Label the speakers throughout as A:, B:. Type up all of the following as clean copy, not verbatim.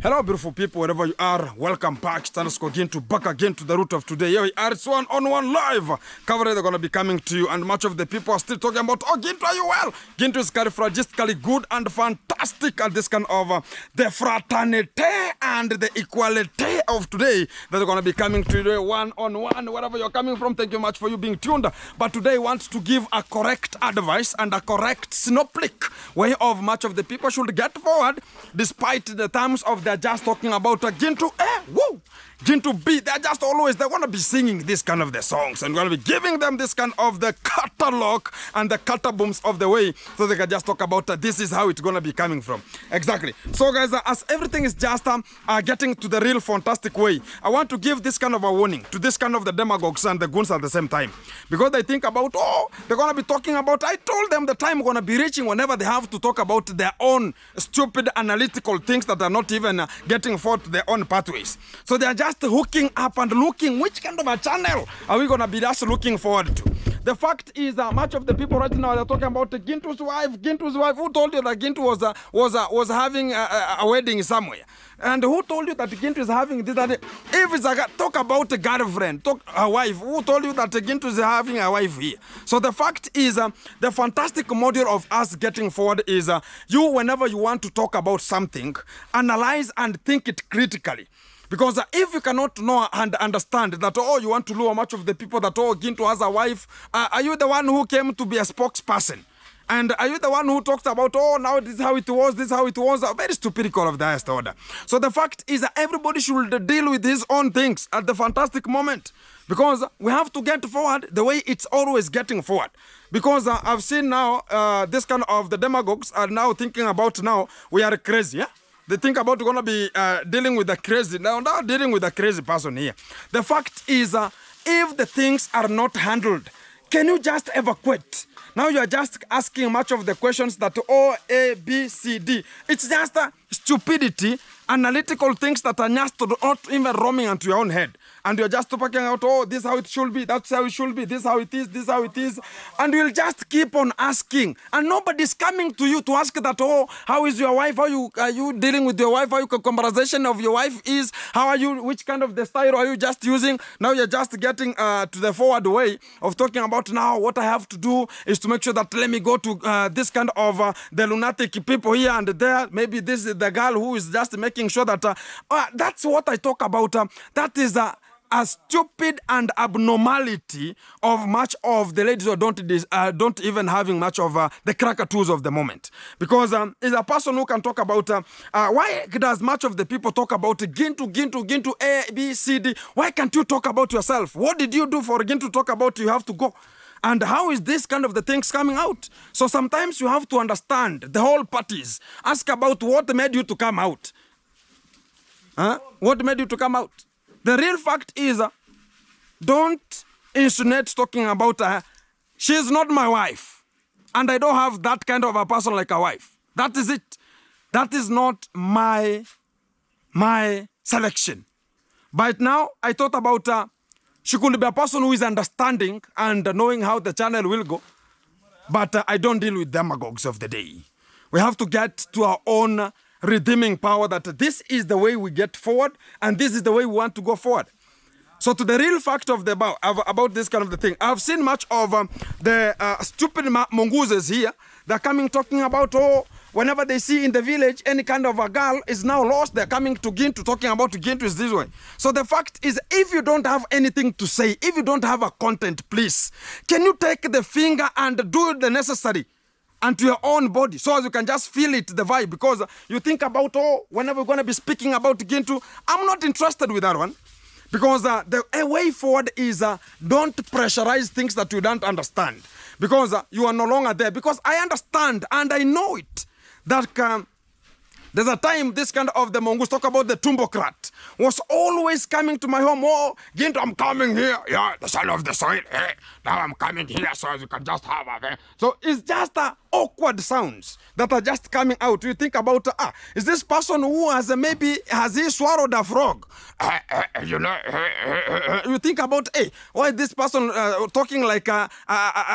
A: Hello, beautiful people, wherever you are. Welcome back. Back again to the root of today. Here we are. It's one-on-one live. Coverage are going to be coming to you, and much of the people are still talking about, oh, Gintu, are you well? Gintu is characteristically good and fantastic at this kind of the fraternity and the equality of today that are going to be coming to you one-on-one, wherever you're coming from. Thank you much for you being tuned. But today I want to give a correct advice and a correct synoptic way of much of the people should get forward, despite the terms of they're just talking about Gintu woo, Gintu B. They're just always, they're going to be singing this kind of the songs, and we're going to be giving them this kind of the catalog and the booms of the way, so they can just talk about this is how it's going to be coming from. Exactly. So guys, as everything is just getting to the real fantastic way, I want to give this kind of a warning to this kind of the demagogues and the goons at the same time, because they think about, oh, they're going to be talking about, I told them the time going to be reaching whenever they have to talk about their own stupid analytical things that are not even getting forth their own pathways. So they are just hooking up and looking which kind of a channel are we going to be just looking forward to. The fact is much of the people right now are talking about Gintu's wife. Gintu's wife. Who told you that Gintu was having a wedding somewhere? And who told you that Gintu is having this? That if it's talk about a girlfriend, talk a wife. Who told you that Gintu is having a wife here? So the fact is, the fantastic model of us getting forward is you, whenever you want to talk about something, analyze and think it critically. Because if you cannot know and understand that, oh, you want to lure much of the people that, oh, Gintu has a wife, are you the one who came to be a spokesperson? And are you the one who talks about, oh, now this is how it was, this is how it was? A very stupid call of the highest order. So the fact is that everybody should deal with his own things at the fantastic moment. Because we have to get forward the way it's always getting forward. Because I've seen now this kind of the demagogues are now thinking about now we are crazy, yeah? They think about going to be dealing with the crazy. Now dealing with a crazy person here. The fact is, if the things are not handled, can you just evacuate? Now you are just asking much of the questions that O, A, B, C, D. It's just stupidity, analytical things that are just not even roaming into your own head. And you're just talking out, oh, this is how it should be, that's how it should be, this is how it is, this is how it is. And you'll just keep on asking. And nobody's coming to you to ask that, oh, how is your wife? Are you dealing with your wife? How your conversation of your wife is? How are you, which kind of the style are you just using? Now you're just getting to the forward way of talking about now what I have to do is to make sure that let me go to this kind of the lunatic people here and there. Maybe this is the girl who is just making sure that that's what I talk about. That is a stupid and abnormality of much of the ladies who don't even having much of the cracker tools of the moment. Because is a person who can talk about why does much of the people talk about Gintu, A, B, C, D? Why can't you talk about yourself? What did you do for Gintu to talk about? You have to go. And how is this kind of the things coming out? So sometimes you have to understand the whole parties. Ask about what made you to come out. What made you to come out? The real fact is, don't insinuate talking about her. She's not my wife. And I don't have that kind of a person like a wife. That is it. That is not my selection. But now, I thought about she could be a person who is understanding and knowing how the channel will go. But I don't deal with demagogues of the day. We have to get to our own redeeming power that this is the way we get forward and this is the way we want to go forward. So to the real fact of the about this kind of the thing, I've seen much of the stupid mongooses here. They're coming talking about, oh, whenever they see in the village any kind of a girl is now lost, they're coming to Gintu talking about Gintu is this way. So the fact is, if you don't have anything to say, if you don't have a content, please, can you take the finger and do the necessary and to your own body, so as you can just feel it, the vibe, because you think about, oh, whenever we're going to be speaking about Gintu, I'm not interested with that one. Because the way forward is don't pressurize things that you don't understand. Because you are no longer there. Because I understand and I know it. That there's a time this kind of the mongoose talk about the Tumbocrat was always coming to my home. Oh, Gintu, I'm coming here. Yeah, the son of the soil. Now I'm coming here so as you can just have a... So it's just awkward sounds that are just coming out. You think about, is this person who has maybe, has he swallowed a frog? you know, you think about, hey, why this person talking like a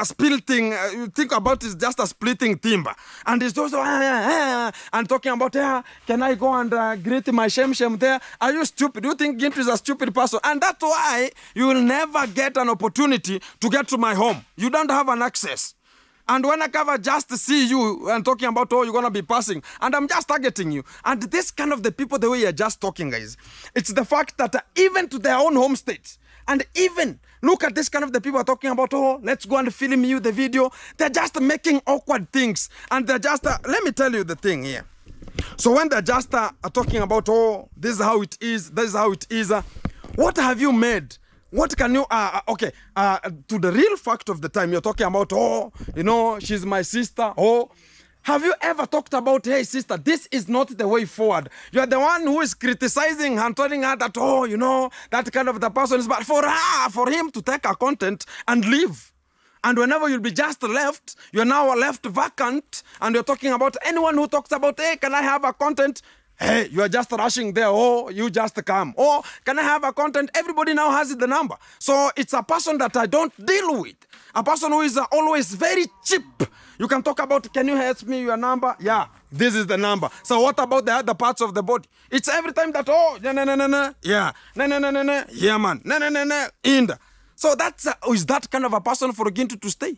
A: splitting, you think about it's just a splitting timber. And it's also, and talking about, can I go and greet my shem there? Are you stupid? Do you think Gintu is a stupid person? And that's why you will never get an opportunity to get to my home. You don't have an access. And when I cover just to see you and talking about, oh, you're going to be passing, and I'm just targeting you. And this kind of the people, the way you're just talking, guys, it's the fact that even to their own home states, and even look at this kind of the people are talking about, oh, let's go and film you the video. They're just making awkward things. And they're just, let me tell you the thing here. So when they're just talking about, oh, this is how it is, this is how it is, what have you made? What can you, to the real fact of the time, you're talking about, oh, you know, she's my sister, oh, have you ever talked about, hey, sister, this is not the way forward? You're the one who is criticizing and telling her that, oh, you know, that kind of the person is, but for her, for him to take her content and leave. And whenever you'll be just left, you're now left vacant, and you're talking about anyone who talks about, hey, can I have a content? Hey, you are just rushing there. Oh, you just come. Oh, can I have a content? Everybody now has the number. So it's a person that I don't deal with. A person who is always very cheap. You can talk about, can you help me your number? Yeah, this is the number. So what about the other parts of the body? It's every time that, oh, no. Yeah, no. Yeah, man. No. So that's, is that kind of a person for Gintu to stay?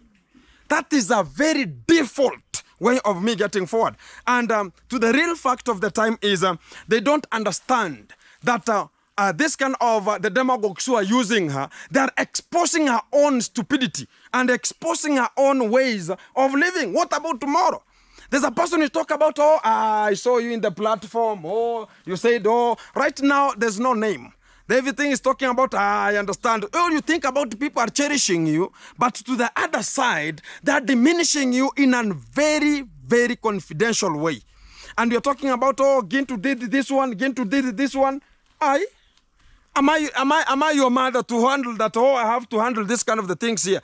A: That is a very default way of me getting forward. And to the real fact of the time is they don't understand that this kind of the demagogues who are using her, they are exposing her own stupidity and exposing her own ways of living. What about tomorrow? There's a person you talk about, oh, I saw you in the platform, oh, you said, oh, right now there's no name. Everything is talking about, I understand. All you think about people are cherishing you, but to the other side, they're diminishing you in a very, very confidential way. And you're talking about, oh, Gintu did this one, Gintu did this one. Am I your mother to handle that? Oh, I have to handle this kind of the things here.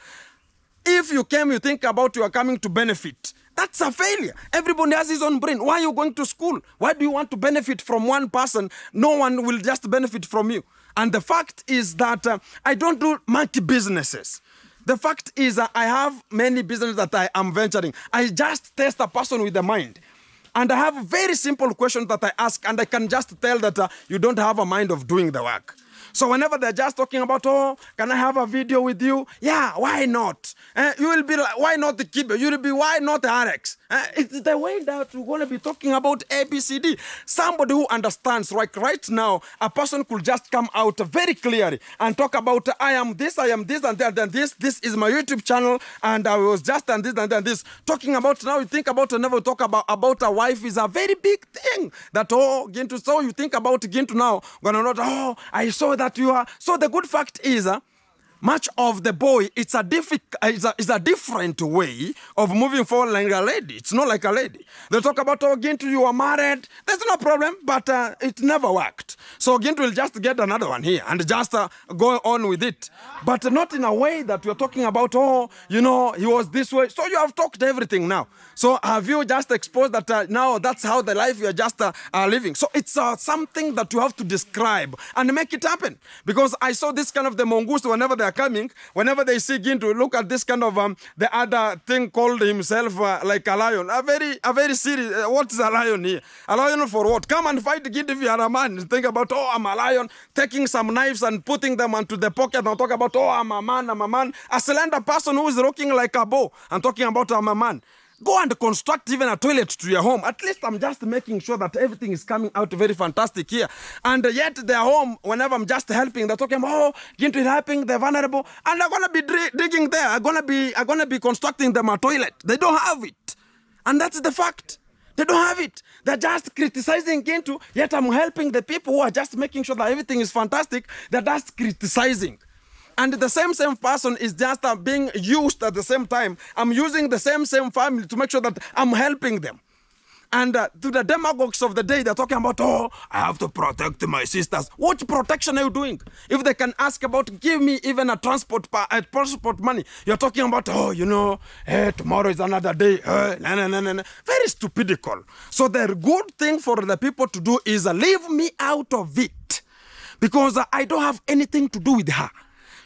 A: If you came, you think about you are coming to benefit. That's a failure. Everybody has his own brain. Why are you going to school? Why do you want to benefit from one person? No one will just benefit from you. And the fact is that I don't do monkey businesses. The fact is I have many businesses that I am venturing. I just test a person with the mind. And I have very simple questions that I ask, and I can just tell that you don't have a mind of doing the work. So whenever they're just talking about, oh, can I have a video with you? Yeah, why not? You will be like, why not the Kibe? You will be, why not the RX? It's the way that we're going to be talking about ABCD. Somebody who understands, like right now, a person could just come out very clearly and talk about, I am this, and that, and this. This is my YouTube channel, and I was just and this, and this. Talking about, now you think about, never talk about a wife is a very big thing. That, oh, Gintu, so you think about Gintu now, gonna not, oh, I saw that you are. So the good fact is, much of the boy, it's a different way of moving forward like a lady. It's not like a lady. They talk about, oh, Gintu, you are married. There's no problem, but it never worked. So Gintu will just get another one here and just go on with it. But not in a way that we're talking about, oh, you know, he was this way. So you have talked everything now. So have you just exposed that now that's how the life you're just living? So it's something that you have to describe and make it happen. Because I saw this kind of the mongoose whenever they're coming, whenever they see Gintu, look at this kind of the other thing called himself like a lion. A very serious, what is a lion here? A lion for what? Come and fight Gintu if you are a man. Think about, oh, I'm a lion, taking some knives and putting them into the pocket and talk about, oh, I'm a man. A slender person who is rocking like a bow and talking about I'm a man. Go and construct even a toilet to your home. At least I'm just making sure that everything is coming out very fantastic here. And yet they're home, whenever I'm just helping, they're talking about, oh, Gintu is helping the vulnerable. And they're going to be digging there. I'm going to be constructing them a toilet. They don't have it. And that's the fact. They don't have it. They're just criticizing Gintu, yet I'm helping the people who are just making sure that everything is fantastic. They're just criticizing. And the same person is just being used at the same time. I'm using the same family to make sure that I'm helping them. And to the demagogues of the day, they're talking about, oh, I have to protect my sisters. What protection are you doing? If they can ask about, give me even a transport money, you're talking about, oh, you know, tomorrow is another day. No. Very stupidical. So the good thing for the people to do is leave me out of it. because I don't have anything to do with her.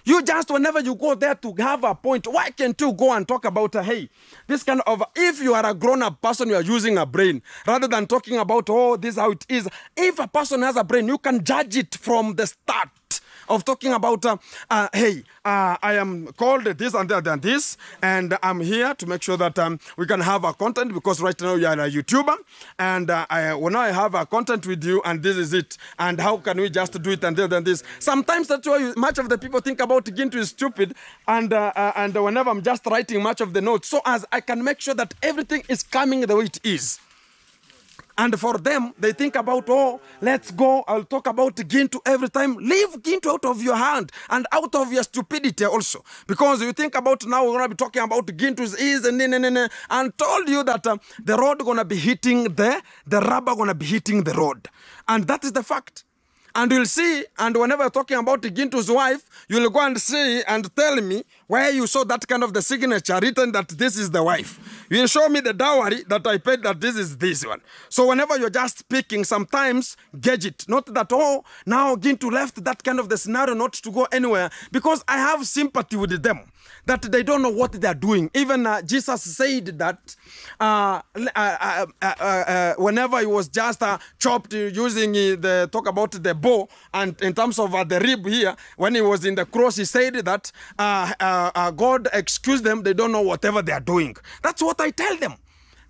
A: You just, whenever you go there to have a point, why can't you go and talk about, hey, this kind of, if you are a grown-up person, you are using a brain, rather than talking about, oh, this is how it is. If a person has a brain, you can judge it from the start of talking about, hey, I am called this and that and this, and I'm here to make sure that we can have a content, because right now you are a YouTuber, and when I have a content with you, and this is it, and how can we just do it and this. Sometimes that's why much of the people think about Gintu is stupid, and whenever I'm just writing much of the notes, so as I can make sure that everything is coming the way it is. And for them, they think about, oh, let's go, I'll talk about Gintu every time. Leave Gintu out of your hand and out of your stupidity also. Because you think about, now we're going to be talking about Gintu's ease and told you that the road going to be hitting the rubber going to be hitting the road. And that is the fact. And you'll see, and whenever you're talking about Gintu's wife, you'll go and see and tell me where you saw that kind of the signature written that this is the wife. You'll show me the dowry that I paid that this is this one. So whenever you're just speaking, sometimes gauge it. Not that, oh, now Gintu left that kind of the scenario not to go anywhere, because I have sympathy with them, that they don't know what they're doing. Even Jesus said that whenever he was just chopped using the talk about the bow, and in terms of the rib here, when he was in the cross, he said that God excuse them, they don't know whatever they are doing. That's what I tell them.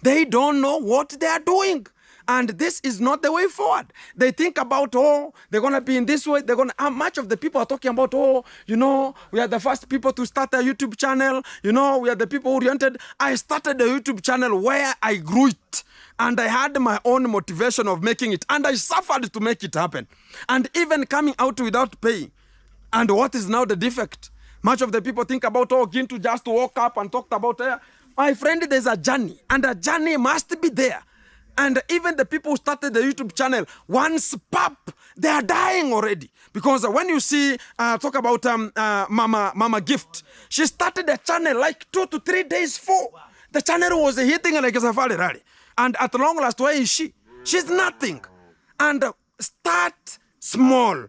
A: They don't know what they are doing. And this is not the way forward. They think about, oh, they're going to be in this way. They're going to, much of the people are talking about, oh, you know, we are the first people to start a YouTube channel. You know, we are the people oriented. I started a YouTube channel where I grew it. And I had my own motivation of making it. And I suffered to make it happen. And even coming out without pay. And what is now the defect? Much of the people think about, oh, Gintu just woke up and talked about, my friend, there's a journey. And a journey must be there. And even the people who started the YouTube channel, once pop, they are dying already. Because when you see, talk about Mama Gift, she started the channel like 2 to 3 days for. The channel was hitting like a safari rally. And at long last, where is she? She's nothing. And start small.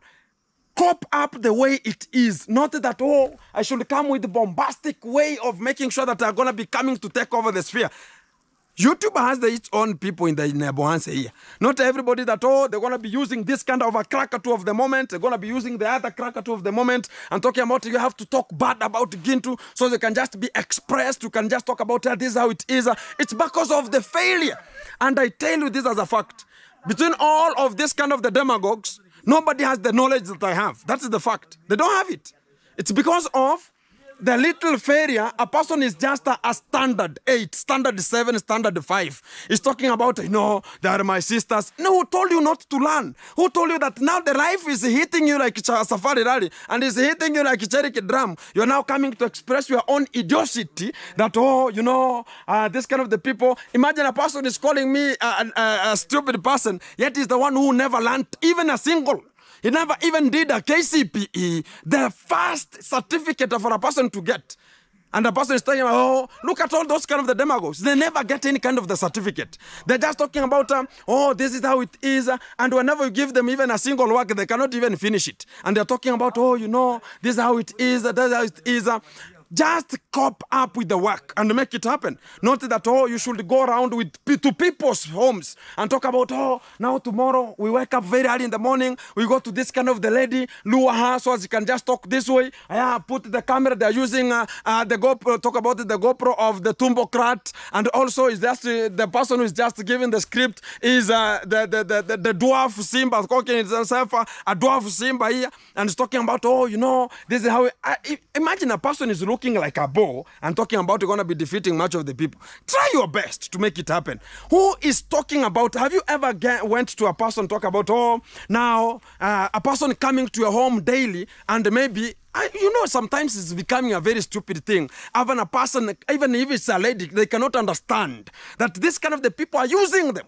A: Cop up the way it is. Not that, oh, I should come with the bombastic way of making sure that they're going to be coming to take over the sphere. YouTube has its own people in the Bohanse here. Not everybody that, oh, they're going to be using this kind of a crackatu of the moment. They're going to be using the other crackatu of the moment. And talking about, you have to talk bad about Gintu so they can just be expressed. You can just talk about, this is how it is. It's because of the failure. And I tell you this as a fact. Between all of this kind of the demagogues, nobody has the knowledge that I have. That is the fact. They don't have it. It's because of the little failure. A person is just a standard 8, standard 7, standard 5. He's talking about, you know, they are my sisters. No, who told you not to learn? Who told you that now the life is hitting you like a safari rally and is hitting you like a Cherokee drum? You're now coming to express your own idiocy that, oh, you know, this kind of the people. Imagine a person is calling me a stupid person, yet he's the one who never learned even a single. He never even did a KCPE, the first certificate for a person to get. And the person is telling, oh, look at all those kind of the demagogues. They never get any kind of the certificate. They're just talking about, oh, this is how it is. And whenever you give them even a single work, they cannot even finish it. And they're talking about, oh, you know, this is how it is, that is how it is. Just cop up with the work and make it happen. Not that, oh, you should go around to people's homes and talk about, oh, now tomorrow we wake up very early in the morning, we go to this kind of the lady, lure her so as you can just talk this way. Put the camera, they're using the GoPro, talk about the GoPro of the Tumbocrat, and also is just the person who is just giving the script is the dwarf Simba, calling himself a dwarf Simba here, and is talking about, oh, you know, this is how, imagine a person is looking like a bow and talking about you're going to be defeating much of the people. Try your best to make it happen. Who is talking about, have you ever went to a person talk about, oh, now a person coming to your home daily and maybe, you know, sometimes it's becoming a very stupid thing. Even a person, even if it's a lady, they cannot understand that this kind of the people are using them.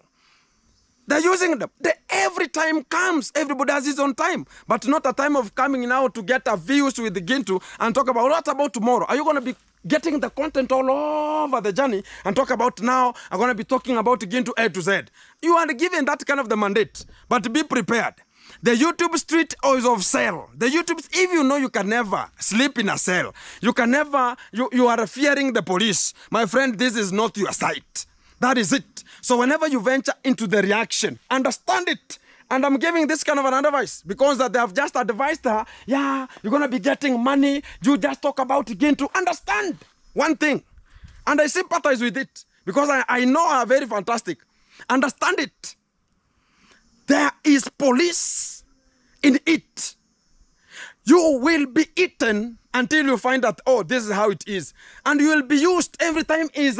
A: They're using them. Every time comes, everybody has his own time. But not a time of coming now to get a views with the Gintu and talk about, what about tomorrow? Are you going to be getting the content all over the journey and talk about now, I'm going to be talking about Gintu A to Z? You are given that kind of the mandate. But be prepared. The YouTube street is of cell. The YouTube, if you know you can never sleep in a cell, you can never, you are fearing the police. My friend, this is not your site. That is it. So whenever you venture into the reaction, understand it. And I'm giving this kind of an advice because that they have just advised her, yeah, you're going to be getting money. You just talk about again to understand one thing. And I sympathize with it because I know her very fantastic. Understand it. There is police in it. You will be eaten until you find that, oh, this is how it is. And you will be used every time is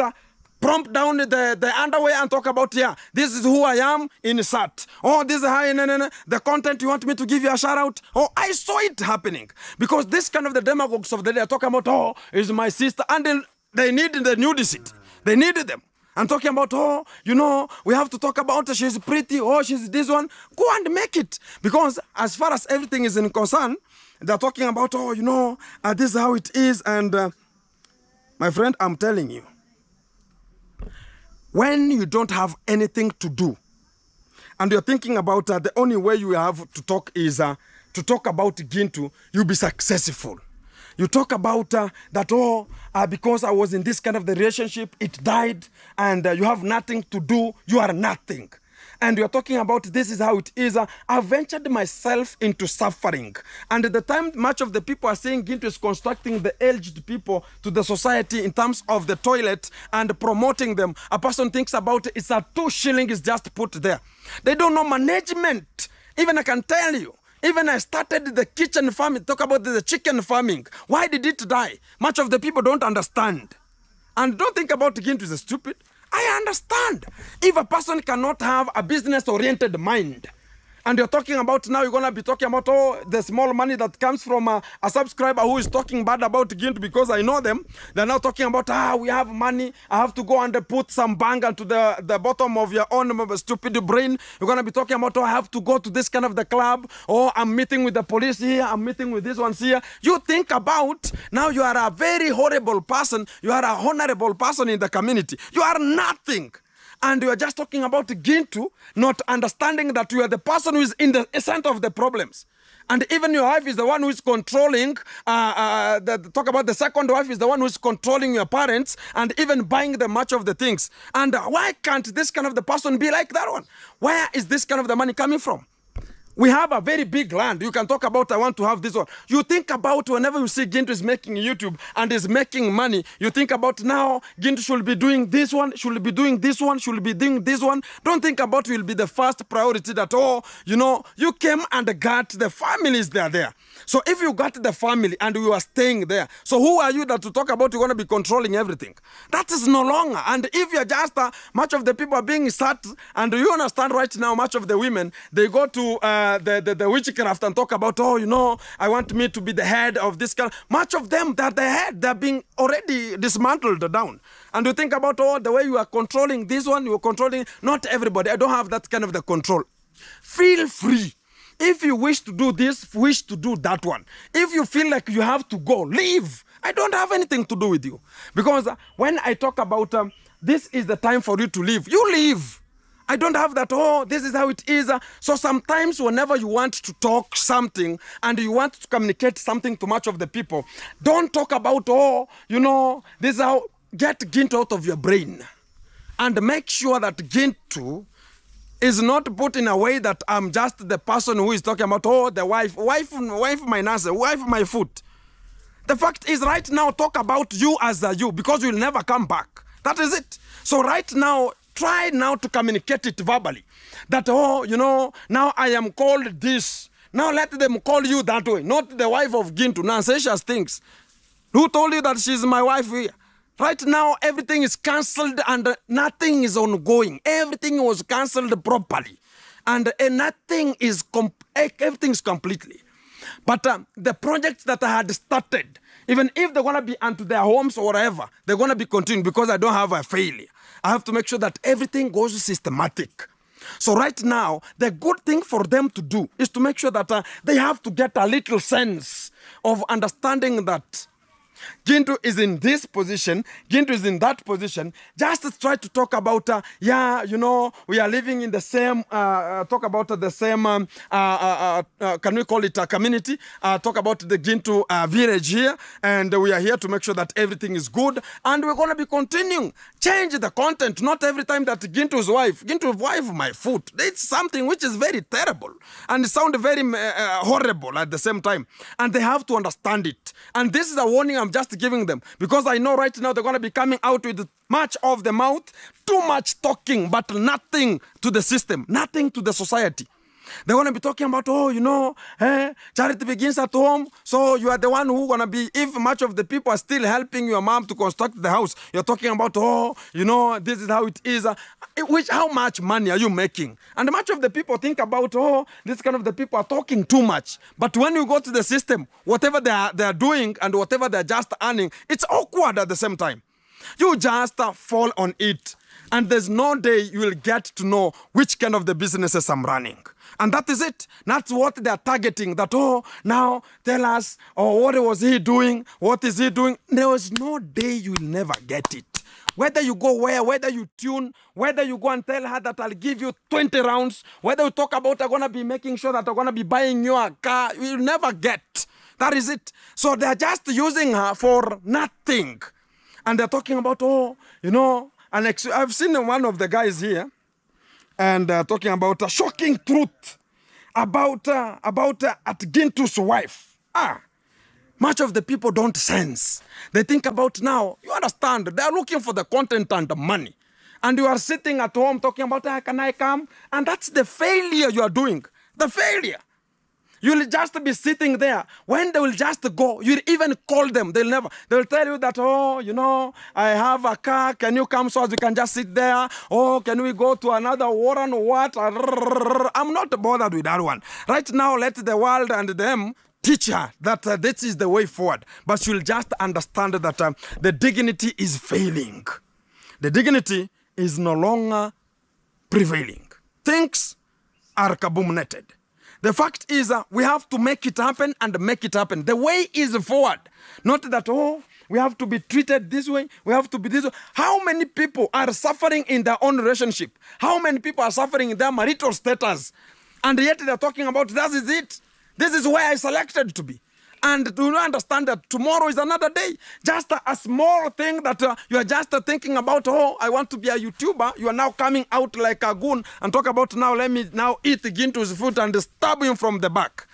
A: prompt down the underwear and talk about, yeah, this is who I am in SAT. Oh, this is how, the content you want me to give you a shout out. Oh, I saw it happening. Because this kind of the demagogues of the day are talking about, oh, is my sister. And they need the nudity. They needed them. I'm talking about, oh, we have to talk about her. She's pretty. Oh, she's this one. Go and make it. Because as far as everything is in concern, they're talking about, oh, this is how it is. And my friend, I'm telling you, when you don't have anything to do, and you're thinking about the only way you have to talk is to talk about Gintu, you'll be successful. You talk about that, oh, because I was in this kind of the relationship, it died, and you have nothing to do, you are nothing. And you're talking about this is how it is. I ventured myself into suffering. And at the time, much of the people are saying Gintu is constructing the aged people to the society in terms of the toilet and promoting them. A person thinks about it's a 2 shillings just put there. They don't know management. Even I can tell you. Even I started the kitchen farming, talk about the chicken farming. Why did it die? Much of the people don't understand. And don't think about Gintu is stupid. I understand. If a person cannot have a business-oriented mind, and you're talking about now, you're going to be talking about, oh, the small money that comes from a subscriber who is talking bad about Gintu because I know them. They're now talking about, we have money. I have to go and put some bang into the bottom of your own stupid brain. You're going to be talking about, oh, I have to go to this kind of the club. Oh, I'm meeting with the police here. I'm meeting with this ones here. You think about, now you are a very horrible person. You are a honorable person in the community. You are nothing. And you are just talking about Gintu, not understanding that you are the person who is in the center of the problems. And even your wife is the one who is controlling, talk about the second wife is the one who is controlling your parents and even buying them much of the things. And why can't this kind of the person be like that one? Where is this kind of the money coming from? We have a very big land. You can talk about, I want to have this one. You think about whenever you see Gintu is making YouTube and is making money, you think about now Gintu should be doing this one, should be doing this one, should be doing this one. Don't think about will be the first priority that, oh, you came and got the families that are there. So if you got the family and you are staying there, so who are you that to talk about you're going to be controlling everything? That is no longer. And if you're just, much of the people are being sat, and you understand right now, much of the women, they go to the witchcraft and talk about, oh, I want me to be the head of this kind. Much of them, they're the head, they're being already dismantled down. And you think about, oh, the way you are controlling this one, you are controlling, not everybody. I don't have that kind of the control. Feel free. If you wish to do this, wish to do that one. If you feel like you have to go, leave. I don't have anything to do with you. Because when I talk about this is the time for you to leave, you leave. I don't have that, oh, this is how it is. So sometimes whenever you want to talk something and you want to communicate something to much of the people, don't talk about, oh, this is how, get Gintu out of your brain. And make sure that Gintu is not put in a way that I'm just the person who is talking about, oh, the wife my nasa, wife my foot. The fact is right now, talk about you as a you because you'll never come back. That is it. So right now, try now to communicate it verbally. That, oh, now I am called this. Now let them call you that way, not the wife of Gintu. Nonsensical things. Who told you that she's my wife here? Right now, everything is cancelled and nothing is ongoing. Everything was cancelled properly. And everything is completely. But the projects that I had started, even if they're going to be onto their homes or whatever, they're going to be continued because I don't have a failure. I have to make sure that everything goes systematic. So right now, the good thing for them to do is to make sure that they have to get a little sense of understanding that Gintu is in this position, Gintu is in that position. Just try to talk about, we are living in the same, talk about the same, can we call it a community? Talk about the Gintu village here, and we are here to make sure that everything is good, and we're going to be continuing. Change the content, not every time that Gintu's wife, my foot. It's something which is very terrible, and it sounds very horrible at the same time, and they have to understand it. And this is a warning I'm just giving them, because I know right now they're going to be coming out with much of the mouth, too much talking, but nothing to the system, nothing to the society. They're going to be talking about, charity begins at home. So you are the one who's going to be, if much of the people are still helping your mom to construct the house, you're talking about, this is how it is. How much money are you making? And much of the people think about, this kind of the people are talking too much. But when you go to the system, whatever they are doing and whatever they're just earning, it's awkward at the same time. You just fall on it. And there's no day you will get to know which kind of the businesses I'm running. And that is it. That's what they're targeting. That, now tell us, what was he doing? What is he doing? There is no day you will never get it. Whether you go whether you tune, whether you go and tell her that I'll give you 20 rounds, whether you talk about I'm going to be making sure that I'm going to be buying you a car, you'll never get. That is it. So they're just using her for nothing. And they're talking about, I've seen one of the guys here, and talking about a shocking truth about at Gintu's wife. Much of the people don't sense. They think about now, you understand, they are looking for the content and the money. And you are sitting at home talking about, can I come? And that's the failure you are doing. The failure. You'll just be sitting there. When they will just go, you'll even call them. They'll tell you that, I have a car. Can you come so as we can just sit there? Can we go to another Warren or what? I'm not bothered with that one. Right now, let the world and them teach her that this is the way forward. But she'll just understand that the dignity is failing. The dignity is no longer prevailing. Things are kaboom-netted. The fact is we have to make it happen and make it happen. The way is forward. Not that, we have to be treated this way. We have to be this way. How many people are suffering in their own relationship? How many people are suffering in their marital status? And yet they're talking about, that is it. This is where I selected to be. And do you understand that tomorrow is another day? Just a small thing that you are just thinking about, I want to be a YouTuber. You are now coming out like a goon and talk about, now let me now eat Gintu's food and stab him from the back.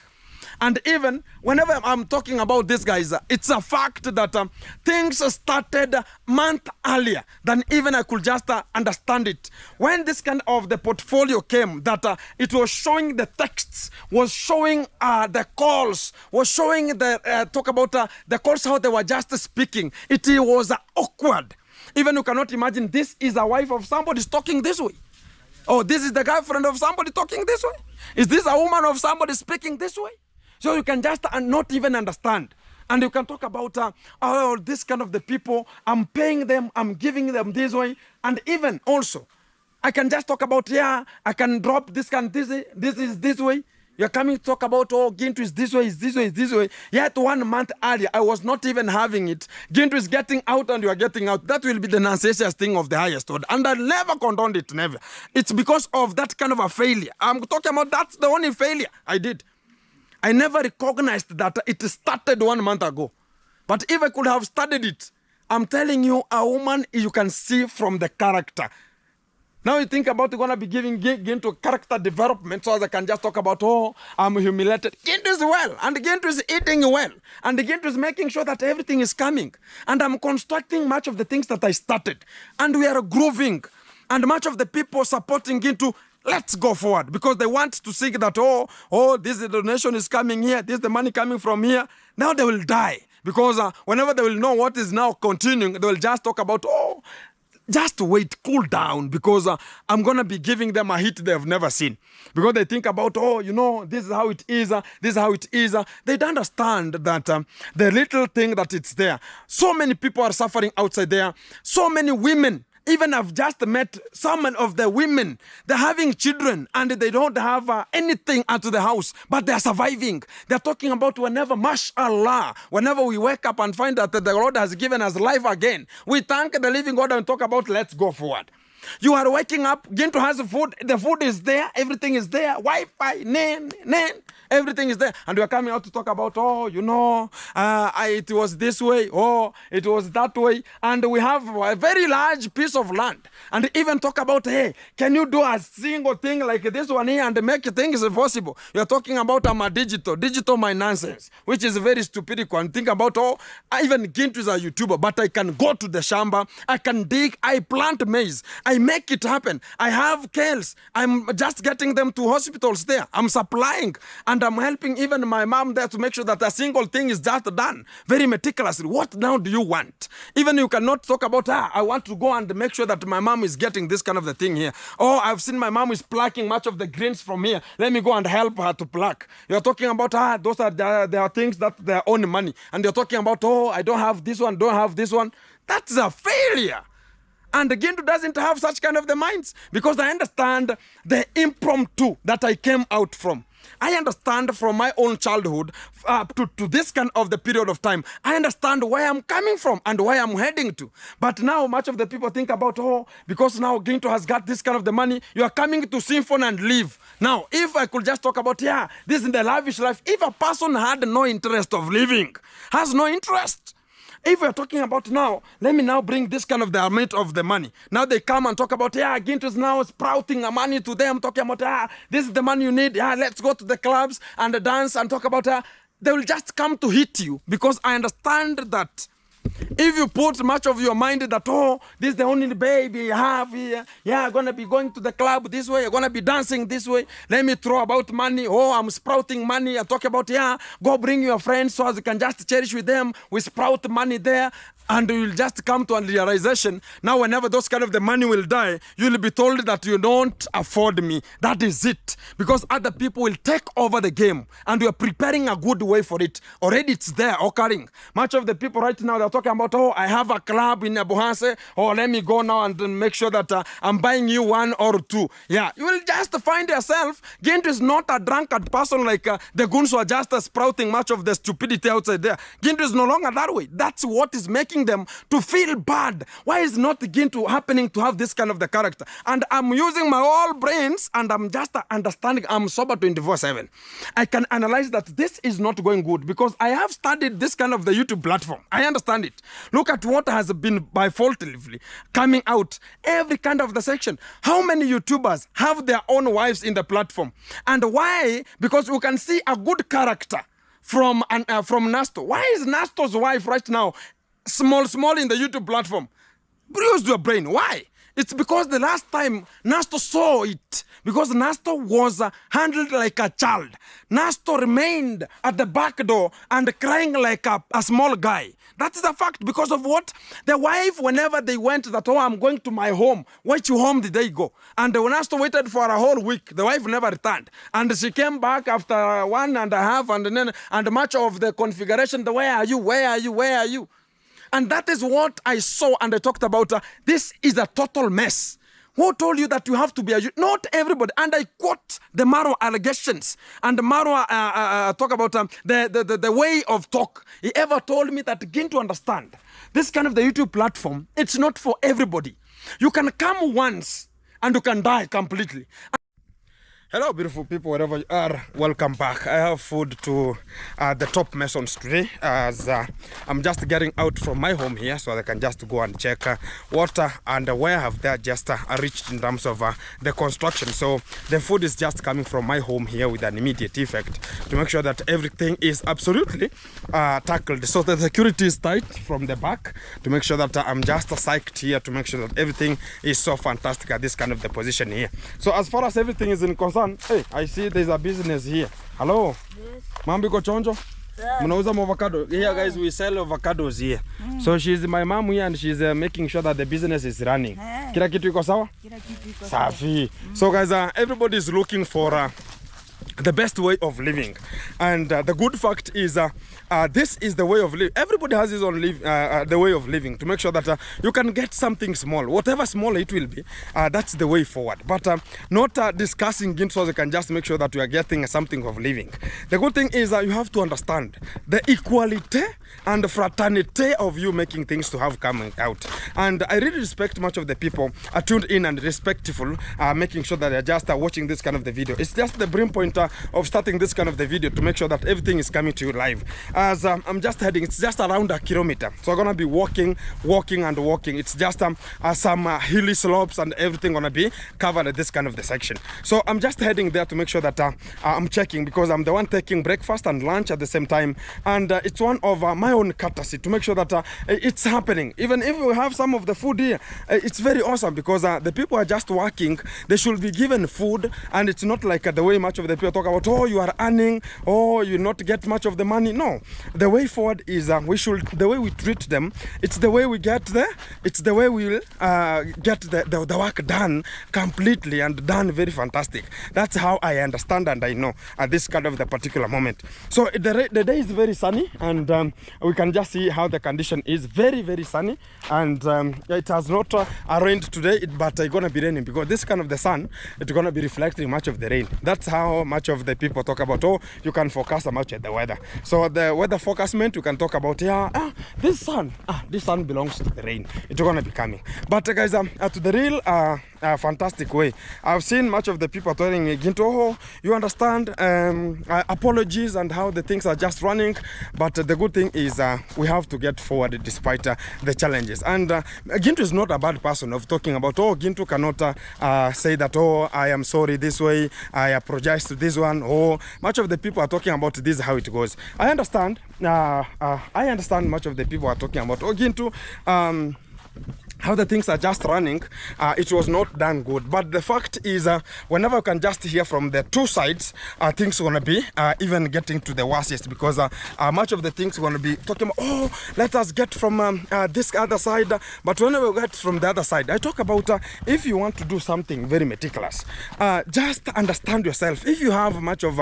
A: And even whenever I'm talking about this, guys, it's a fact that things started a month earlier than even I could just understand it. When this kind of the portfolio came, that it was showing the texts, was showing the calls, was showing the talk about the calls, how they were just speaking. It was awkward. Even you cannot imagine this is a wife of somebody talking this way. This is the girlfriend of somebody talking this way. Is this a woman of somebody speaking this way? So you can just not even understand. And you can talk about, this kind of the people, I'm paying them, I'm giving them this way. And even also, I can just talk about, I can drop this is this way. You're coming to talk about, Gintu is this way, is this way, is this way. Yet 1 month earlier, I was not even having it. Gintu is getting out and you are getting out. That will be the nonsensical thing of the highest order. And I never condoned it, never. It's because of that kind of a failure. I'm talking about that's the only failure I did. I never recognized that it started 1 month ago. But if I could have started it, I'm telling you, a woman you can see from the character. Now you think about going to be giving Gintu character development so as I can just talk about, I'm humiliated. Gintu is well, and Gintu is eating well, and Gintu is making sure that everything is coming. And I'm constructing much of the things that I started. And we are grooving. And much of the people supporting Gintu, let's go forward, because they want to see that, this donation is coming here, this is the money coming from here. Now they will die, because whenever they will know what is now continuing, they will just talk about, just wait, cool down, because I'm going to be giving them a hit they've never seen. Because they think about, this is how it is, this is how it is. They don't understand that the little thing that it's there. So many people are suffering outside there. So many women, Even I've just met some of the women. They're having children and they don't have anything at the house, but they're surviving. They're talking about whenever, mashallah, whenever we wake up and find that the Lord has given us life again, we thank the living God and talk about let's go forward. You are waking up, Gintu has food, the food is there, everything is there, Wi-Fi, everything is there. And we are coming out to talk about, oh, you know, it was this way, oh, it was that way. And we have a very large piece of land. And even talk about, hey, can you do a single thing like this one here and make things possible? You are talking about digital my nonsense, which is very stupid. And think about, oh, even Gintu is a YouTuber, but I can go to the shamba, I can dig, I plant maize, I make it happen. I have kales. I'm just getting them to hospitals there. I'm supplying and I'm helping even my mom there to make sure that a single thing is just done very meticulously. What now do you want? Even you cannot talk about, I want to go and make sure that my mom is getting this kind of the thing here. Oh, I've seen my mom is plucking much of the greens from here. Let me go and help her to pluck. You're talking about, those are there are things that they own money. And you're talking about, oh, I don't have this one, don't have this one. That's a failure. And Gintu doesn't have such kind of the minds, because I understand the impromptu that I came out from. I understand from my own childhood to this kind of the period of time. I understand where I'm coming from and where I'm heading to. But now much of the people think about, oh, because now Gintu has got this kind of the money, you are coming to symphony and live. Now, if I could just talk about, this is the lavish life. If a person had no interest of living, has no interest, if we're talking about now, let me now bring this kind of the amount of the money. Now they come and talk about, Gintu is now sprouting money to them, talking about, this is the money you need. Let's go to the clubs and dance and talk about, they will just come to hit you, because I understand that if you put much of your mind that, oh, this is the only baby you have here, I'm going to be going to the club this way, you're going to be dancing this way, let me throw about money, oh, I'm sprouting money, I talk about, go bring your friends so as you can just cherish with them, we sprout money there, and you'll just come to a realization, now whenever those kind of the money will die, you'll be told that you don't afford me. That is it. Because other people will take over the game, and you're preparing a good way for it. Already it's there, occurring. Much of the people right now, they're talking about, oh, I have a club in Abuhase, oh, let me go now and make sure that I'm buying you one or two. You will just find yourself, Gintu is not a drunkard person like the goons who are just sprouting much of the stupidity outside there. Gintu is no longer that way. That's what is making them to feel bad. Why is not Gintu happening to have this kind of the character? And I'm using my whole brains and I'm just understanding. I'm sober 24/7. I can analyze that this is not going good because I have studied this kind of the YouTube platform. I understand it. Look at what has been by faultily coming out. Every kind of the section. How many YouTubers have their own wives in the platform? And why? Because you can see a good character from Nasto. Why is Nasto's wife right now small in the YouTube platform? Bruise your brain. Why? It's because the last time Nasto saw it, because Nasto was handled like a child. Nasto remained at the back door and crying like a small guy. That is a fact. Because of what? The wife, whenever they went that, oh, I'm going to my home. Which home did they go? And when Nasto waited for a whole week, the wife never returned. And she came back after 1.5 and much of the configuration, where are you? Where are you? Where are you? And that is what I saw and I talked about. This is a total mess. Who told you that you have to be a... Not everybody. And I quote the Maro allegations. And Maro talk about the way of talk. He ever told me that, begin to understand, this kind of the YouTube platform, it's not for everybody. You can come once and you can die completely. Hello, beautiful people, wherever you are. Welcome back. I have food to the top masons today, as I'm just getting out from my home here, so I can just go and check water and where have they just reached in terms of the construction. So the food is just coming from my home here with an immediate effect to make sure that everything is absolutely tackled. So the security is tight from the back to make sure that I'm just psyched here to make sure that everything is so fantastic at this kind of the position here. So as far as everything is in concern, hey, I see there's a business here. Hello? Yes. Mambi ko chonjo? Yeah. Mnauza avocado. Here guys, we sell avocados here. So she's my mom here and she's making sure that the business is running. Kila kitu iko sawa? Kila kitu iko sawa. Safi. So guys, everybody is looking for the best way of living. And the good fact is this is the way of living. Everybody has his own the way of living, to make sure that you can get something small, whatever small it will be. That's the way forward, but not discussing it so you can just make sure that you are getting something of living. The good thing is you have to understand the equality and the fraternity of you making things to have coming out. And I really respect much of the people tuned in and respectful, making sure that they're just watching this kind of the video. It's just the brim point of starting this kind of the video to make sure that everything is coming to you live. As I'm just heading, it's just around a kilometer, so I'm gonna be walking. It's just some hilly slopes and everything gonna be covered at this kind of the section. So I'm just heading there to make sure that I'm checking, because I'm the one taking breakfast and lunch at the same time, and it's one of my own courtesy to make sure that it's happening. Even if we have some of the food here, it's very awesome, because the people are just working. They should be given food, and it's not like the way much of the people talk about, oh, you are earning, oh, you not get much of the money. No, the way forward is the way we treat them, it's the way we get there, it's the way we'll get the work done completely and done very fantastic. That's how I understand and I know at this kind of the particular moment. So the day is very sunny, and we can just see how the condition is very, very sunny, and it has not rained today, but it's gonna be raining, because this kind of the sun, it's gonna be reflecting much of the rain. That's how much of the people talk about, oh, you can forecast much of the weather. So the weather forecastment, you can talk about, yeah, this sun belongs to the rain, it's gonna be coming. But guys, to the real fantastic way, I've seen much of the people telling me, Gintu, oh, you understand, apologies and how the things are just running, but the good thing is we have to get forward despite the challenges. And Gintu is not a bad person of talking about, oh, Gintu cannot say that, oh, I am sorry this way, I apologize to this one. Oh, much of the people are talking about this is how it goes. I understand much of the people are talking about, oh, Gintu, how the things are just running, it was not done good. But the fact is, whenever you can just hear from the two sides, things are going to be even getting to the worst, because much of the things are going to be talking about, oh, let us get from this other side. But whenever we get from the other side, I talk about if you want to do something very meticulous, just understand yourself. If you have much of,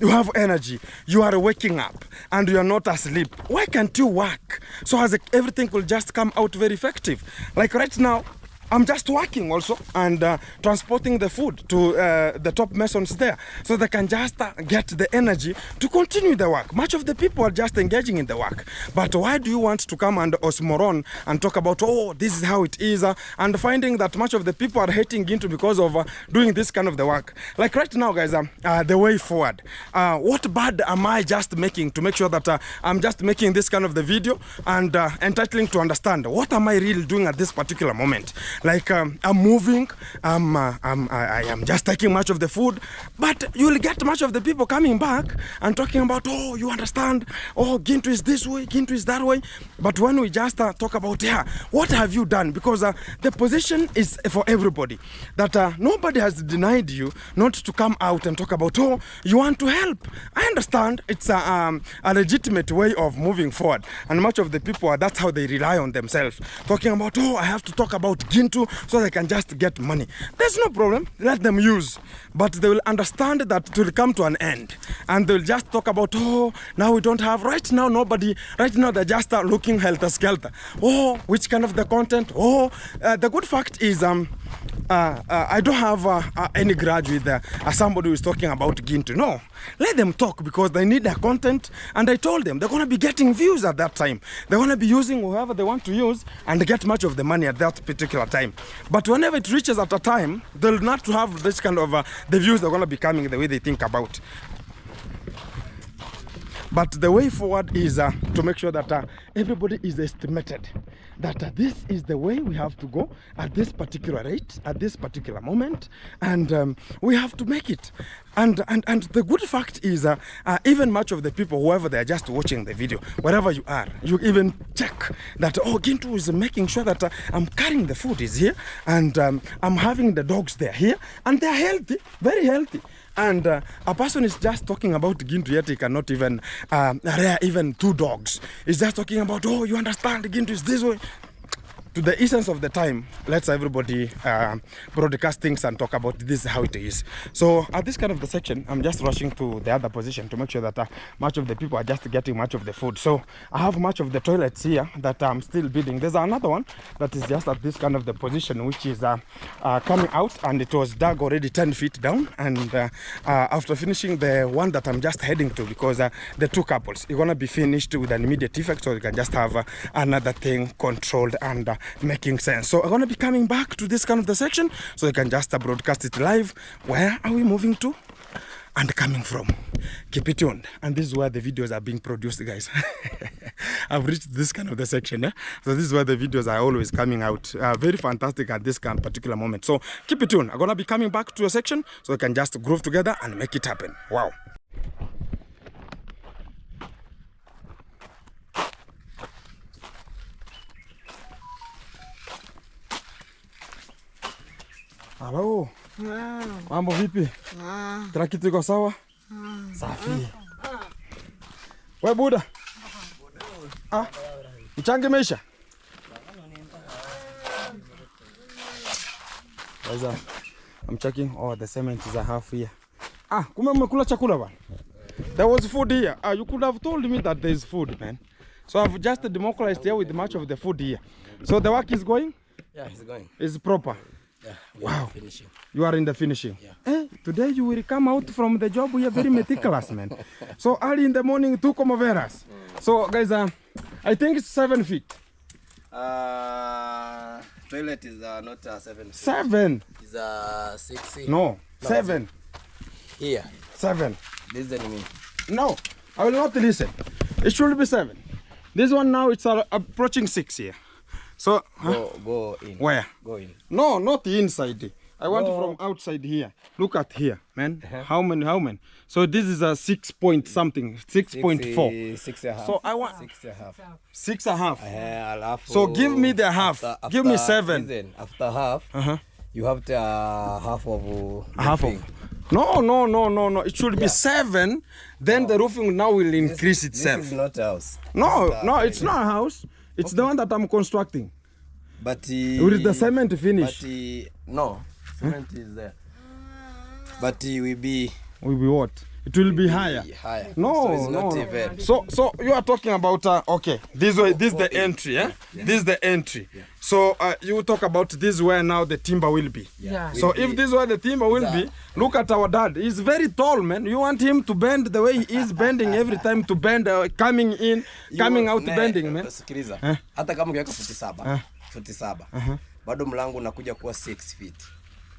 A: you have energy, you are waking up and you are not asleep, why can't you work? So as everything will just come out very effective. Like right now, I'm just working also and transporting the food to the top masons there, so they can just get the energy to continue the work. Much of the people are just engaging in the work. But why do you want to come and osmoron and talk about, oh, this is how it is, and finding that much of the people are hating into because of doing this kind of the work. Like right now, guys, the way forward. What bad am I just making to make sure that I'm just making this kind of the video and entitling to understand what am I really doing at this particular moment? Like I'm moving, I am just taking much of the food, but you will get much of the people coming back and talking about, oh, you understand, oh, Gintu is this way, Gintu is that way. But when we just talk about, yeah, what have you done? Because the position is for everybody, that nobody has denied you not to come out and talk about, oh, you want to help. I understand it's a legitimate way of moving forward, and much of the people, that's how they rely on themselves, talking about, oh, I have to talk about Gintu so they can just get money. There's no problem, let them use, but they will understand that it will come to an end, and they'll just talk about, oh, now we don't have, right now nobody, right now they're just looking helter-skelter. Oh, which kind of the content? Oh, the good fact is I don't have any grudge with somebody who is talking about Gintu. No, let them talk, because they need their content, and I told them they're going to be getting views at that time. They're going to be using whoever they want to use and get much of the money at that particular time. But whenever it reaches at a time, they'll not have this kind of the views are going to be coming the way they think about. But the way forward is to make sure that everybody is estimated, that this is the way we have to go at this particular rate, at this particular moment, and we have to make it. And the good fact is, even much of the people, whoever they are just watching the video, wherever you are, you even check that, oh, Gintu is making sure that I'm carrying the food is here, and I'm having the dogs there here, and they're healthy, very healthy. And a person is just talking about Gintu, yet he cannot even rear even 2 dogs. He's just talking about, oh, you understand, Gintu is this way. to the essence of the time, let's everybody broadcast things and talk about this how it is. So at this kind of the section, I'm just rushing to the other position to make sure that much of the people are just getting much of the food. So I have much of the toilets here that I'm still building. There's another one that is just at this kind of the position, which is coming out, and it was dug already 10 feet down. And after finishing the one that I'm just heading to, because the two couples, it's gonna be finished with an immediate effect, so you can just have another thing controlled and making sense. So I'm gonna be coming back to this kind of the section, so you can just broadcast it live. Where are we moving to and coming from? Keep it tuned. And this is where the videos are being produced, guys. I've reached this kind of the section, so this is where the videos are always coming out. Very fantastic at this kind of particular moment. So keep it tuned. I'm gonna be coming back to a section, so you can just groove together and make it happen. Wow. Halo. Mambo vipi? Kila kitu iko sawa? Safi. We Buda. Mchange meisha. I'm checking. Oh, the cement is a half here. Kumbe mmekula chakula bana. There was food here. You could have told me that there is food, man. So I've just democratized here with much of the food here. So the work is going?
B: Yeah, it's going.
A: It's proper.
B: Yeah,
A: wow.
B: Finishing.
A: You are in the finishing.
B: Yeah.
A: Today you will come out from the job. We are very meticulous, man. So early in the morning, 2 comoveras. So guys, I think it's 7 feet.
B: Toilet is not 7 feet.
A: 7.
B: It's 6.
A: No, 7.
B: Here.
A: 7.
B: Listen to me.
A: No, I will not listen. It should be 7. This one now it's approaching 6 here. So
B: go in.
A: Where?
B: Go in.
A: No, not the inside. I want from outside here. Look at here, man. How many? So this is a 6 point something, 6.4.
B: 6.5.
A: So I want
B: 6.5.
A: 6.5. So give me the half. Give me 7.
B: Listen, after half, you have to half of
A: half of. No. It should be 7. Then the roofing now will increase itself.
B: This is not a house.
A: No, it's not a house. It's the one that I'm constructing.
B: But
A: with the cement finish.
B: But no, cement is there. But it will be.
A: Will be what? It will be higher.
B: Higher.
A: No,
B: so it's not even.
A: So you are talking about okay. This way. This is the entry. Yeah. This is the entry. Yeah. So you talk about this where now the timber will be.
B: Yeah.
A: So if this is where the timber will be, look at our dad. He's very tall, man. You want him to bend the way he is bending every time to bend, coming in, coming out bending, man.
B: Sikiliza. Hata kama ungeweka 47. Bado mlango unakuja kuwa 6 feet.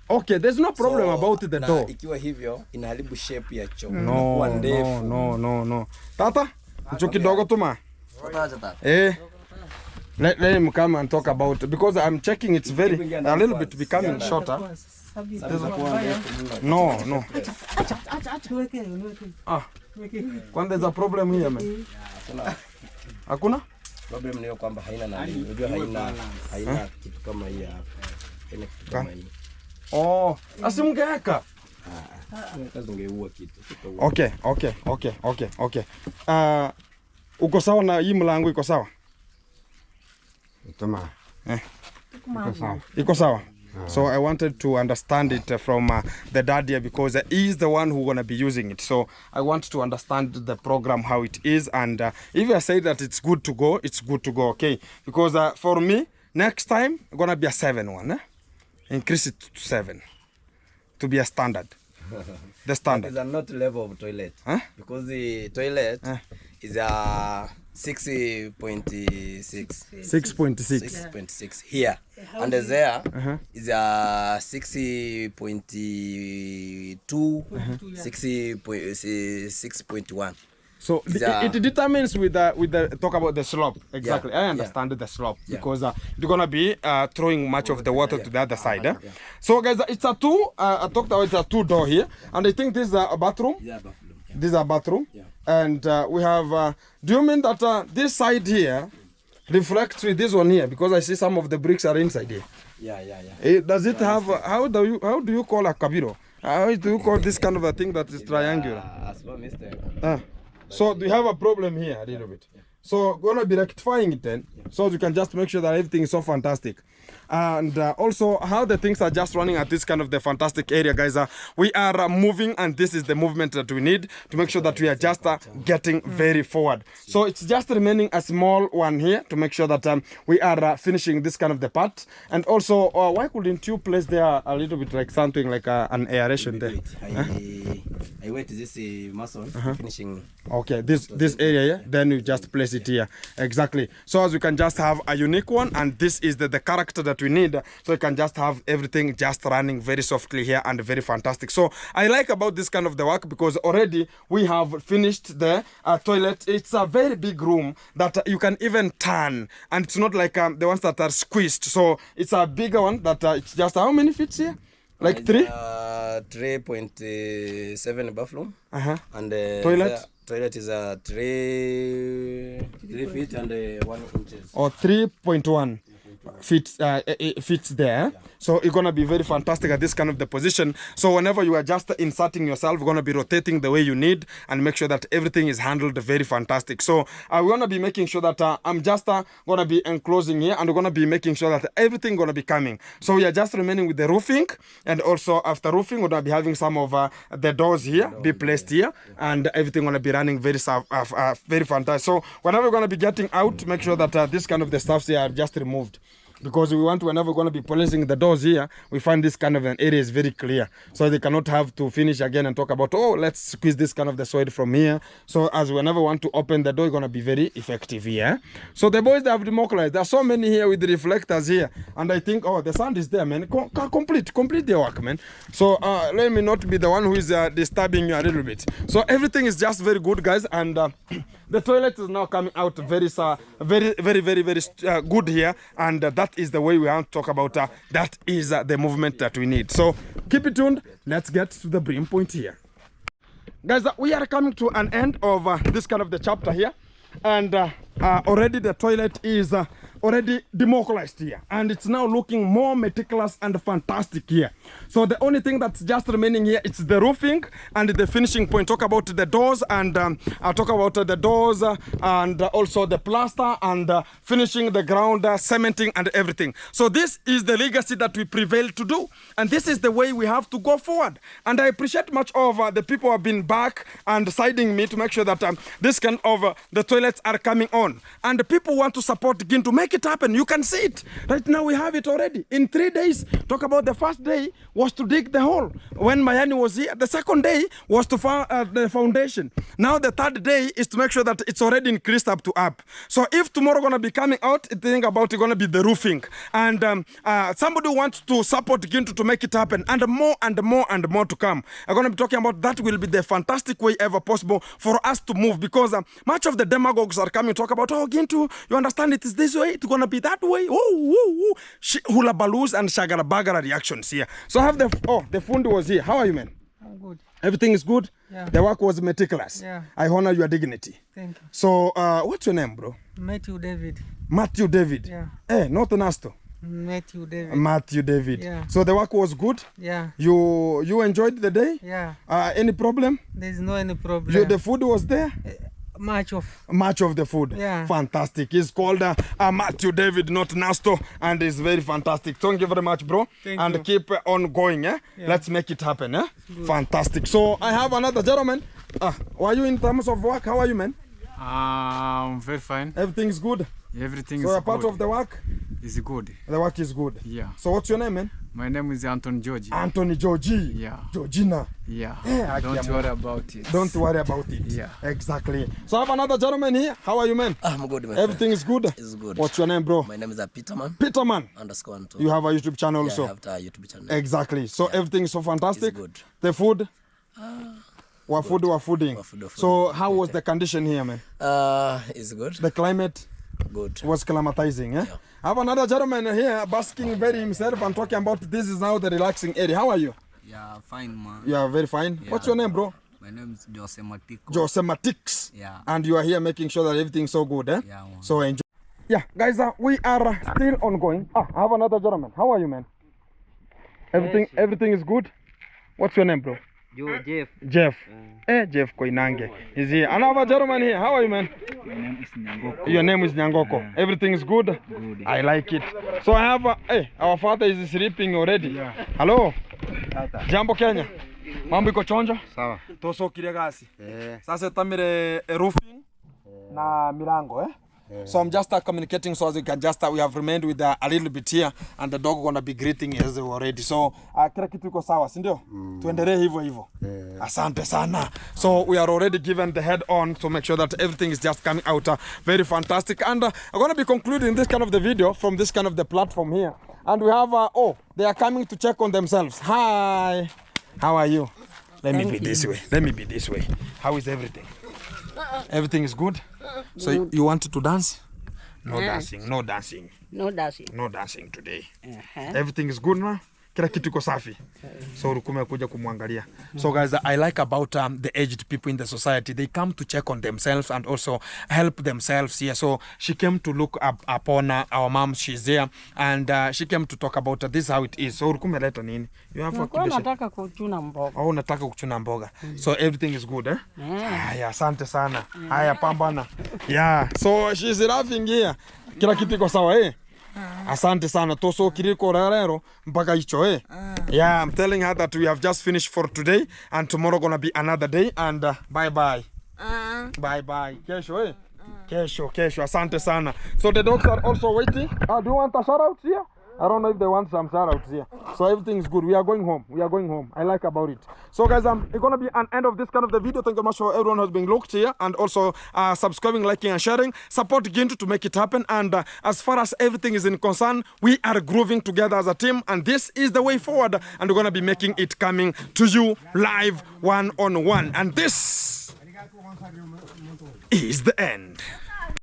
A: Okay, there's no problem about the door.
B: Ikiwa hivyo inaharibu shape ya choo.
A: No. Tata, hicho kidogo tu ma. Let him come and talk about it, because I'm checking it's very a little bit becoming shorter. No. When there's a problem here, man. Hakuna?
B: Problem ni kwamba haina nani. Unajua haina kitu kama hii hapa. Haina kitu kama hii.
A: Asimgeka.
B: Kazi ungeua kitu.
A: Okay. Uko sawa na hii mlango iko sawa?
C: Tama.
A: Iko sawa. So I wanted to understand it from the dad here, because he is the one who gonna be using it. So I want to understand the program, how it is, and if I say that it's good to go, it's good to go, okay? Because for me, next time gonna be a 7 one. Increase it to 7 to be a standard. The standard.
B: It's not level of toilet. Because the toilet is a 6.6. 6.6 here. And there is a 6.2, 6.1.
A: So it determines with the talk about the slope. Exactly. I understand the slope, because you're gonna be throwing much of the water to the other side. So guys, it's a 2. I talked about it's a 2 door here, and I think this is a bathroom.
B: Yeah, bathroom.
A: This is a bathroom. And we have. Do you mean that this side here reflects with this one here? Because I see some of the bricks are inside here.
B: Yeah.
A: Does it have? How do you call a kabiro? How do you call this kind of a thing that is triangular?
B: As well, Mr.
A: So do you have a problem here a little bit? So we're gonna be rectifying it then, so you can just make sure that everything is so fantastic. And also how the things are just running at this kind of the fantastic area, guys. We are moving, and this is the movement that we need to make sure that we are just getting very forward. So it's just remaining a small one here to make sure that we are finishing this kind of the part. And also, why couldn't you place there a little bit like something like an aeration there?
B: I wait this mason finishing.
A: Okay, this area here, then you just place it here. Exactly. So as you can just have a unique one, and this is the character that we need, so you can just have everything just running very softly here and very fantastic. So I like about this kind of the work because already we have finished the toilet. It's a very big room that you can even turn, and it's not like the ones that are squeezed. So it's a bigger one that it's just how many feet here? Like
B: 3.7 bathroom. And
A: toilet.
B: Toilet is 3 feet and 1 inches.
A: Or 3.1 feet fits there. So you're gonna be very fantastic at this kind of the position. So whenever you are just inserting yourself, you're gonna be rotating the way you need and make sure that everything is handled very fantastic. So we're gonna be making sure that I'm just gonna be enclosing here, and we're gonna be making sure that everything gonna be coming. So we are just remaining with the roofing, and also after roofing, we're gonna be having some of the doors here be placed here, and everything gonna be running very fantastic. So whenever we're gonna be getting out, make sure that this kind of the stuffs here are just removed. Because we want, whenever we're going to be placing the doors here, we find this kind of an area is very clear. So they cannot have to finish again and talk about, oh, let's squeeze this kind of the soil from here. So as whenever we want to open the door, it's going to be very effective here. So the boys, they have democratized. There are so many here with the reflectors here. And I think, oh, the sound is there, man. Complete the work, man. So let me not be the one who is disturbing you a little bit. So everything is just very good, guys. And the toilet is now coming out very good here. And that is the way we want to talk about that is the movement that we need. So keep it tuned. Let's get to the brim point here, guys. We are coming to an end of this kind of the chapter here, and already the toilet is already democratized here, and it's now looking more meticulous and fantastic here. So the only thing that's just remaining here is the roofing and the finishing point. Talk about the doors, and I'll talk about the doors and also the plaster and finishing the ground, cementing and everything. So this is the legacy that we prevail to do, and this is the way we have to go forward. And I appreciate much of the people who have been back and siding me to make sure that this kind of the toilets are coming on, and the people want to support Gin to make it happen. You can see it right now. We have it already in 3 days. Talk about the first day was to dig the hole when Mayani was here. The second day was to the foundation. Now the third day is to make sure that it's already increased up to up. So if tomorrow gonna be coming out, think about it gonna be the roofing, and somebody wants to support Gintu to make it happen, and more and more and more to come. I'm gonna be talking about that. Will be the fantastic way ever possible for us to move, because much of the demagogues are coming to talk about, oh Gintu, you understand it is this way, it's gonna be that way. Hula baloos and shagara bagara reactions here. So I have the fundi was here. How are you, man?
C: I'm good.
A: Everything is good?
C: Yeah.
A: The work was meticulous.
C: Yeah.
A: I honor your dignity.
C: Thank you.
A: So what's your name, bro?
C: Matthew David.
A: Matthew David.
C: Yeah.
A: Not Nasto.
C: Matthew David.
A: Matthew David.
C: Yeah.
A: So the work was good?
C: Yeah.
A: You enjoyed the day?
C: Yeah.
A: Any problem?
C: There's no any problem.
A: The food was there?
C: Much of
A: the food.
C: Yeah.
A: Fantastic. He's called Matthew David, not Nasto, and it's very fantastic. Thank you very much, bro.
C: Thank
A: and
C: you.
A: Keep on going. Yeah? Let's make it happen. Fantastic. So I have another gentleman. Were you in terms of work? How are you, man?
D: Very fine.
A: Everything's good.
D: Everything
A: So
D: is
A: a part
D: good.
A: of the work?
D: Is good.
A: The work is good.
D: Yeah.
A: So what's your name, man?
D: My name is Anton Georgie.
A: Anthony Georgie.
D: Yeah.
A: Georgina.
D: Yeah.
A: Yeah,
D: Don't worry about it.
A: Don't worry about it.
D: Yeah.
A: Exactly. So I have another gentleman here. How are you, man?
B: I'm good, man.
A: Everything is good?
B: It's good.
A: What's your name, bro?
B: My name is Peterman
A: Peterman.
B: _ Anton.
A: You have a YouTube channel
B: Yeah,
A: also?
B: I have a YouTube channel.
A: Exactly. So everything is so fantastic?
B: It's good.
A: The food? We're fooding.
B: We're food.
A: So how was the condition here, man?
B: It's good.
A: The climate
B: Good.
A: was climatizing, eh?
B: Yeah.
A: I have another gentleman here basking very himself and talking about this is now the relaxing area. How are you?
E: Yeah, fine, man.
A: You are very fine.
E: Yeah.
A: What's your name, bro?
E: My name is Jose Matiko.
A: Jose Matix.
E: Yeah.
A: And you are here making sure that everything's so good, eh?
E: Yeah, man.
A: So enjoy. Yeah, guys, we are still ongoing. I have another gentleman. How are you, man? Everything is good? What's your name, bro? Jeff. Jeff Koinange is here. Another German here. How are you, man?
F: My name is Nyangoko.
A: Your name is Nyangoko. Everything is good?
F: Good.
A: I like it. So I have, our father is sleeping already. Hello. Jambo Kenya. Mambo iko chonjo?
B: Sawa.
A: Toso kile gasi. Sasa tamire roofing na milango So I'm just communicating so as you can just we have remained with a little bit here and the dog gonna be greeting us already. So kila kitu iko sawa, si ndio? Tuendelee hivyo hivyo. Asante sana. So we are already given the head on to make sure that everything is just coming out very fantastic. And I'm going to be concluding this kind of the video from this kind of the platform here. And we have they are coming to check on themselves. Hi. How are you? Let me be this way. Let me be this way. How is everything? Everything is good? So you wanted to dance? No dancing, no dancing.
G: No dancing.
A: No dancing today. Everything is good now? Kila kitu iko safi. So Rukume kuja kumwangalia. So guys, I like about the aged people in the society. They come to check on themselves and also help themselves here. So she came to look up upon our mom. She's there. And she came to talk about this is how it is. So Rukume leta nini? You have
G: nataka kuchuna mboga.
A: Oh, nataka kuchuna mboga. So everything is good, eh? Haya, asante sana. Haya, pambana. Yeah. So she's laughing here. Kila kitu iko sawa, eh? Asante sana. Toso kiriko rarero mpaka hicho, Yeah, I'm telling her that we have just finished for today and tomorrow gonna be another day and bye bye. Bye bye. Kesho, Kesho. Asante sana. So the dogs are also waiting. Do you want a shout out here? I don't know if they want some shout outs here. So everything's good. We are going home. I like about it. So guys, it's gonna be an end of this kind of the video. Thank you much for everyone who's been looked here and also subscribing, liking and sharing. Support Gintu to make it happen. And as far as everything is in concern, we are grooving together as a team and this is the way forward. And we're gonna be making it coming to you live one-on-one. And this is the end.